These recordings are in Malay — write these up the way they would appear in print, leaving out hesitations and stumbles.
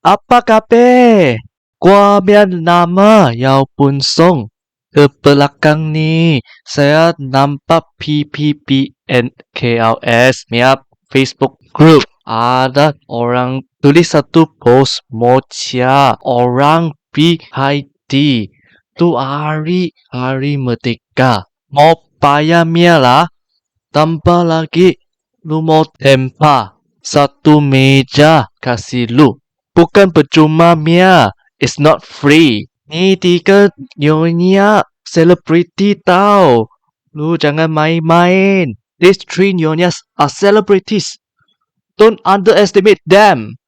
Apa kabar? Gua nama Yao Pun Song. Ke belakang ni, saya nampak PPPNKLS Miap Facebook group. Ada orang tulis satu post mocia orang pergi Haiti. Tu hari merdeka. Mau payah Mia lah. Tambah lagi, lu mau tempa satu meja kasih lu. Bukan percuma Mia. It's not free. Ni tiga nyonya selebriti tau. Lu jangan main-main. These three nyonyas are celebrities. Don't underestimate them.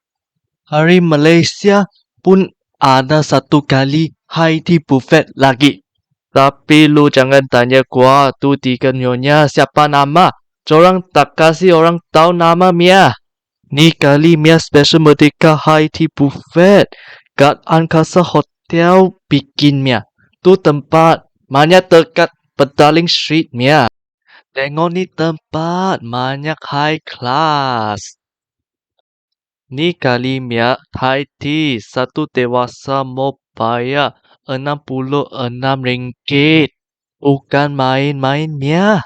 Hari Malaysia pun ada satu kali Haiti buffet lagi. Tapi lu jangan tanya gua tu tiga nyonya siapa nama. Corang tak kasih orang tahu nama Mia. Ni kali Mia special merdeka Haiti buffet. Kat Angkasa Hotel bikin Mia. Tu tempat banyak dekat Petaling Street Mia. Tengok ni tempat banyak high class. Ni kali Mia Haiti satu dewasa mau bayar RM66. Bukan main-main Mia.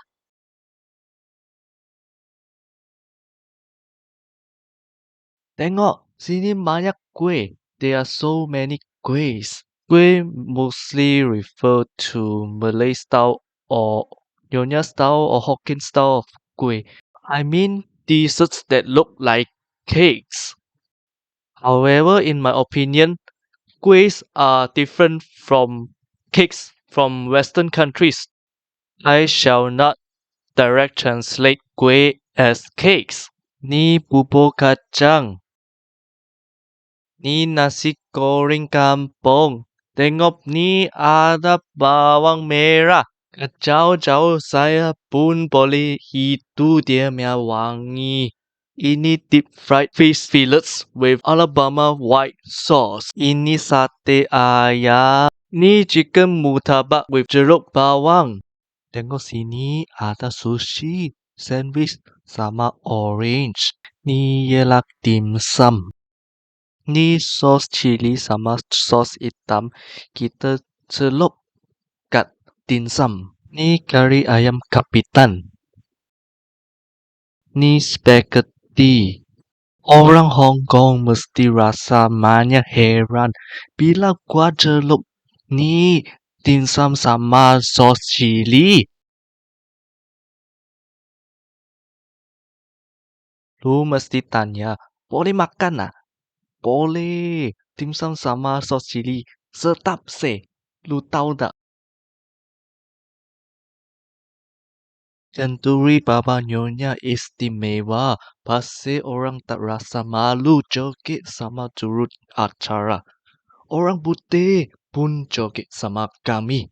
Tengok, sini banyak kuih. There are so many kuihs. Kuih mostly refer to Malay style or Nyonya style or Hokkien style of kuih. I mean desserts that look like cakes. However, in my opinion, kuihs are different from cakes from Western countries. I shall not direct translate kuih as cakes. Ni bubur kacang. Ni nasi goreng kampung. Tengok ni ada bawang merah. Jauh-jauh saya pun boleh hidu dia punya wangi. Ini deep fried fish fillets with Alabama white sauce. Ini sate ayam. Ni chicken murtabak with jeruk bawang. Tengok sini ada sushi, sandwich sama orange. Ni ialah dim sum. Ni sos cili sama sos hitam kita celup kat dim sum. Ni kari ayam kapitan. Ni spaghetti. Orang Hong Kong mesti rasa banyak heran bila gua celup ni dim sum sama sos cili. Lu mesti tanya, boleh makan tak? Boleh. Dim sum sama sos cili sedap seh. Lu tahu tak? Kenduri Baba Nyonya istimewa. Pasal orang tak rasa malu joget sama jurut acara. Orang putih pun joget sama kami.